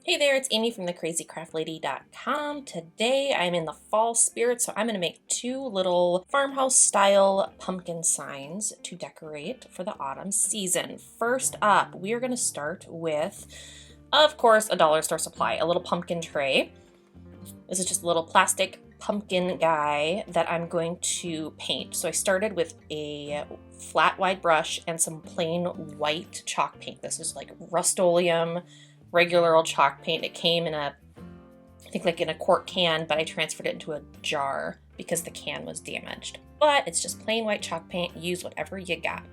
Hey there, it's Amy from thecrazycraftlady.com. Today I'm in the fall spirit, so I'm going to make two little farmhouse style pumpkin signs to decorate for the autumn season. First up, we are going to start with, of course, a dollar store supply, a little pumpkin tray. This is just a little plastic pumpkin guy that I'm going to paint. So I started with a flat wide brush and some plain white chalk paint. This is like Rust-Oleum regular old chalk paint. It came in I think like in a quart can, but I transferred it into a jar because the can was damaged. But it's just plain white chalk paint. Use whatever you got.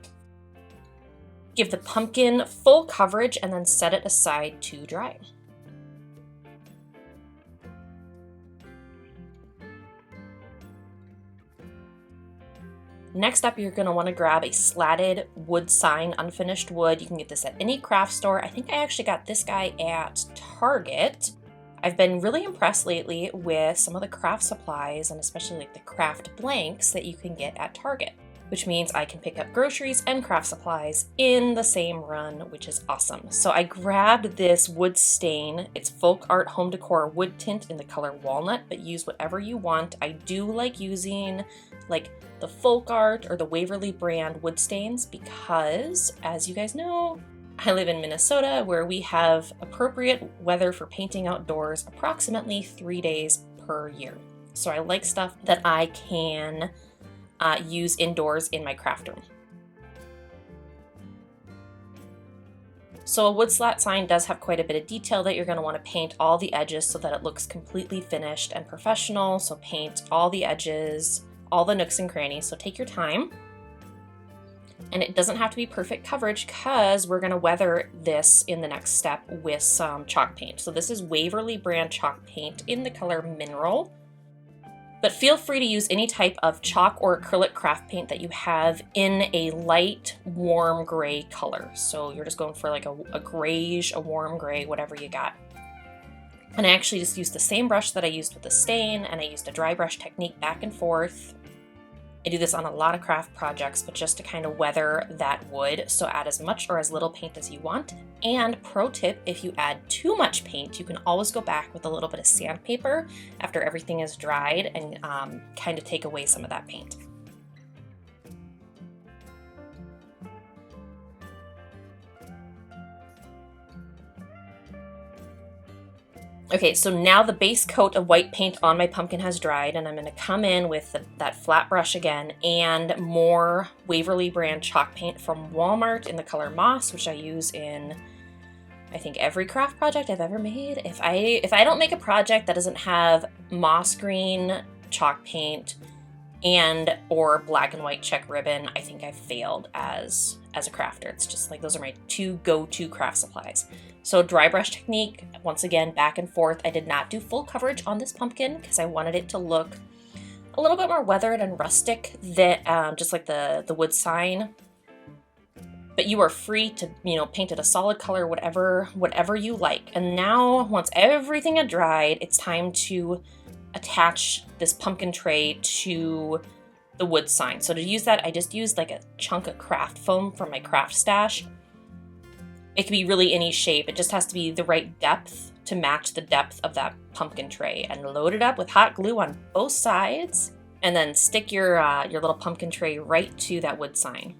Give the pumpkin full coverage and then set it aside to dry. Next up, you're going to want to grab a slatted wood sign, unfinished wood. You can get this at any craft store. I think I actually got this guy at Target. I've been really impressed lately with some of the craft supplies and especially like the craft blanks that you can get at Target, which means I can pick up groceries and craft supplies in the same run, which is awesome. So I grabbed this wood stain. It's folk art home decor wood tint in the color walnut, but use whatever you want. I do like using like the folk art or the Waverly brand wood stains because, as you guys know, I live in Minnesota where we have appropriate weather for painting outdoors approximately 3 days per year. So I like stuff that I can use indoors in my craft room. So a wood slat sign does have quite a bit of detail that you're going to want to paint all the edges so that it looks completely finished and professional. So paint all the edges, all the nooks and crannies, so take your time. And it doesn't have to be perfect coverage because we're going to weather this in the next step with some chalk paint. So this is Waverly brand chalk paint in the color Mineral. But feel free to use any type of chalk or acrylic craft paint that you have in a light, warm gray color. So you're just going for like a grayish, a warm gray, whatever you got. And I actually just used the same brush that I used with the stain, and I used a dry brush technique back and forth. I do this on a lot of craft projects, but just to kind of weather that wood, so add as much or as little paint as you want. And pro tip, if you add too much paint, you can always go back with a little bit of sandpaper after everything is dried and kind of take away some of that paint. Okay, so now the base coat of white paint on my pumpkin has dried, and I'm going to come in with that flat brush again and more Waverly brand chalk paint from Walmart in the color Moss, which I use in, I think, every craft project I've ever made. If I don't make a project that doesn't have moss green chalk paint and or black and white check ribbon, I think I've failed as a crafter. It's just like those are my two go-to craft supplies. So dry brush technique, once again, back and forth. I did not do full coverage on this pumpkin because I wanted it to look a little bit more weathered and rustic than just like the wood sign. But you are free to, paint it a solid color, whatever you like. And now, once everything had dried, it's time to attach this pumpkin tray to the wood sign. So to use that, I just used like a chunk of craft foam from my craft stash. It can be really any shape. It just has to be the right depth to match the depth of that pumpkin tray, and load it up with hot glue on both sides, and then stick your little pumpkin tray right to that wood sign.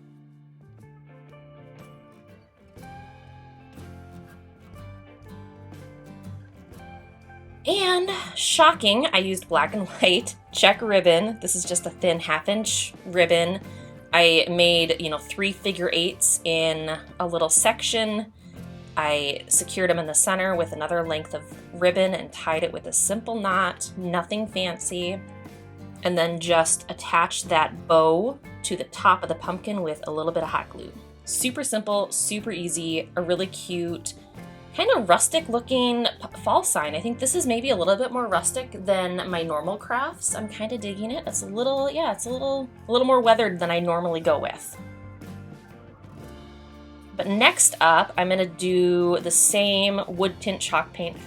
And shocking, I used black and white check ribbon. This is just a thin 1/2-inch ribbon. I made, 3 figure 8s in a little section. I secured them in the center with another length of ribbon and tied it with a simple knot, nothing fancy. And then just attached that bow to the top of the pumpkin with a little bit of hot glue. Super simple, super easy, a really cute, kind of rustic looking fall sign. I think this is maybe a little bit more rustic than my normal crafts. I'm kind of digging it. It's a little more weathered than I normally go with. But next up, I'm gonna do the same wood tint chalk paint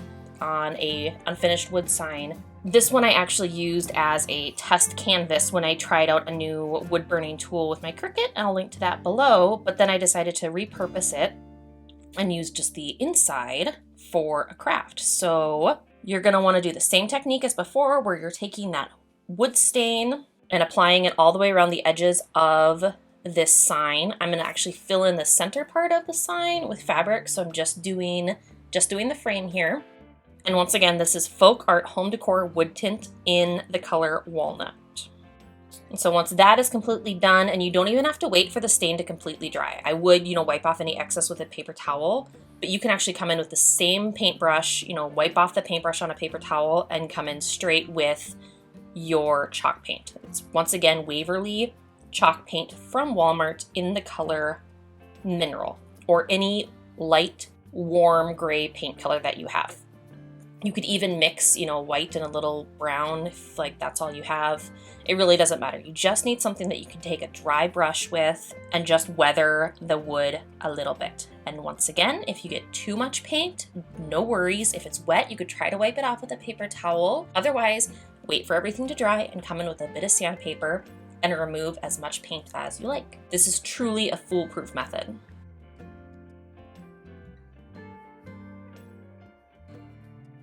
on a unfinished wood sign. This one I actually used as a test canvas when I tried out a new wood burning tool with my Cricut, and I'll link to that below, but then I decided to repurpose it and use just the inside for a craft. So you're going to want to do the same technique as before, where you're taking that wood stain and applying it all the way around the edges of this sign. I'm going to actually fill in the center part of the sign with fabric, so I'm just doing the frame here. And once again, this is Folk Art Home Decor Wood Tint in the color Walnut. And so once that is completely done, and you don't even have to wait for the stain to completely dry. I would, wipe off any excess with a paper towel, but you can actually come in with the same paintbrush, wipe off the paintbrush on a paper towel and come in straight with your chalk paint. It's once again Waverly chalk paint from Walmart in the color Mineral, or any light warm gray paint color that you have. You could even mix, white and a little brown if that's all you have. It really doesn't matter. You just need something that you can take a dry brush with and just weather the wood a little bit. And once again, if you get too much paint, no worries. If it's wet, you could try to wipe it off with a paper towel. Otherwise, wait for everything to dry and come in with a bit of sandpaper and remove as much paint as you like. This is truly a foolproof method.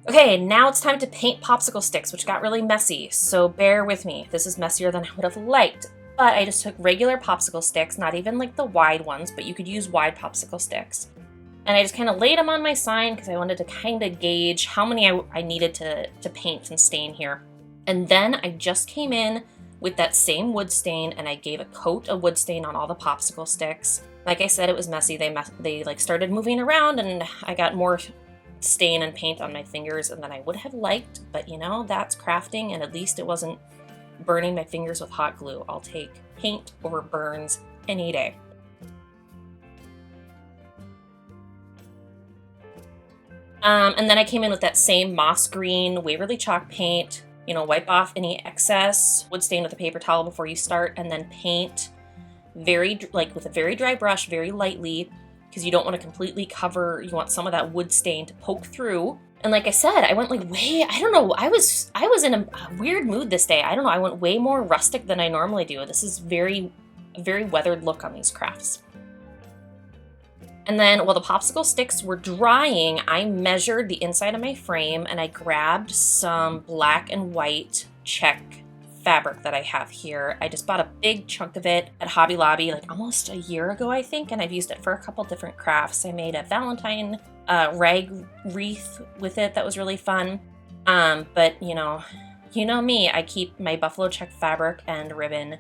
Okay, now it's time to paint popsicle sticks, which got really messy, so bear with me. This is messier than I would have liked, but I just took regular popsicle sticks, not even the wide ones, but you could use wide popsicle sticks. And I just kind of laid them on my sign because I wanted to kind of gauge how many I needed to paint and stain here. And then I just came in with that same wood stain and I gave a coat of wood stain on all the popsicle sticks. Like I said, it was messy. They started moving around and I got more stain and paint on my fingers than I would have liked, but that's crafting, and at least it wasn't burning my fingers with hot glue. I'll take paint over burns any day. And then I came in with that same moss green Waverly chalk paint. Wipe off any excess wood stain with a paper towel before you start, and then paint with a very dry brush, very lightly, because you don't want to completely cover. You want some of that wood stain to poke through. And like I said, I went I don't know, I was in a weird mood this day. I don't know, I went way more rustic than I normally do. This is a very weathered look on these crafts. And then while the popsicle sticks were drying, I measured the inside of my frame and I grabbed some black and white check fabric that I have here. I just bought a big chunk of it at Hobby Lobby almost a year ago, I think, and I've used it for a couple different crafts. I made a Valentine rag wreath with it that was really fun. But you know me, I keep my buffalo check fabric and ribbon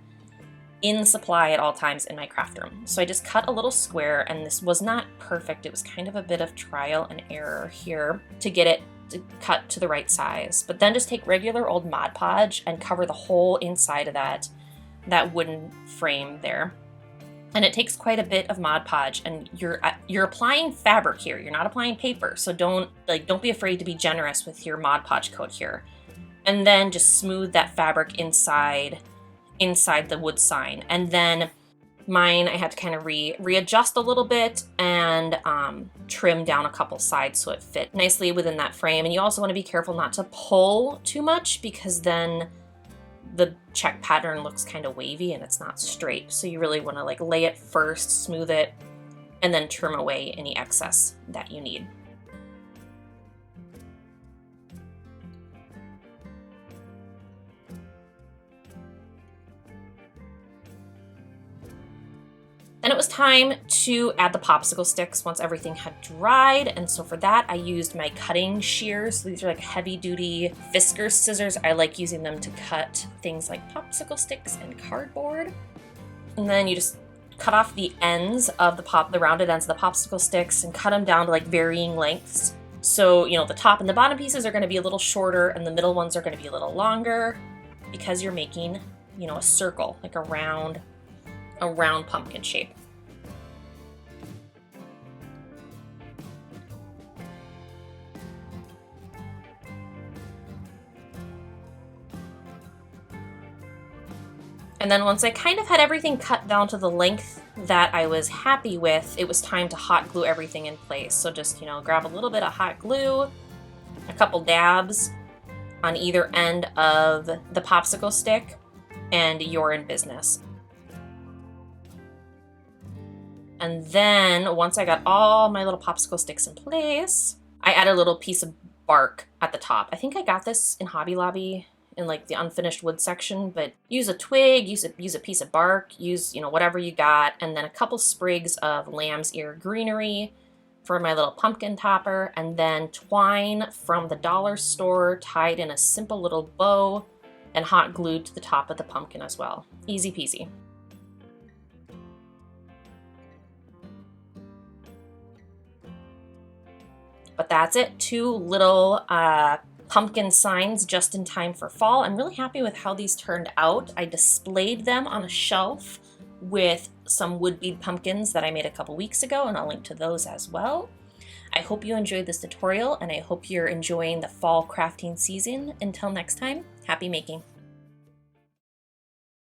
in supply at all times in my craft room. So I just cut a little square, and this was not perfect. It was kind of a bit of trial and error here to get it to cut to the right size. But then just take regular old Mod Podge and cover the whole inside of that wooden frame there. And it takes quite a bit of Mod Podge, and you're applying fabric here. You're not applying paper, so don't be afraid to be generous with your Mod Podge coat here. And then just smooth that fabric inside the wood sign. And then mine, I had to kind of readjust a little bit and trim down a couple sides so it fit nicely within that frame. And you also want to be careful not to pull too much, because then the check pattern looks kind of wavy and it's not straight. So you really want to lay it first, smooth it, and then trim away any excess that you need. Then it was time to add the popsicle sticks once everything had dried. And so for that, I used my cutting shears. So these are heavy duty Fiskars scissors. I like using them to cut things like popsicle sticks and cardboard. And then you just cut off the ends of the rounded ends of the popsicle sticks and cut them down to varying lengths. So, the top and the bottom pieces are going to be a little shorter and the middle ones are going to be a little longer, because you're making, a circle, a round pumpkin shape. And then once I kind of had everything cut down to the length that I was happy with, it was time to hot glue everything in place. So just, grab a little bit of hot glue, a couple dabs on either end of the popsicle stick, and you're in business. And then once I got all my little popsicle sticks in place, I add a little piece of bark at the top. I think I got this in Hobby Lobby in like the unfinished wood section, but use a twig, use a piece of bark, use, whatever you got, and then a couple sprigs of lamb's ear greenery for my little pumpkin topper, and then twine from the dollar store tied in a simple little bow and hot glued to the top of the pumpkin as well. Easy peasy. But that's it, 2 little pumpkin signs just in time for fall. I'm really happy with how these turned out. I displayed them on a shelf with some wood bead pumpkins that I made a couple weeks ago, and I'll link to those as well. I hope you enjoyed this tutorial, and I hope you're enjoying the fall crafting season. Until next time, happy making.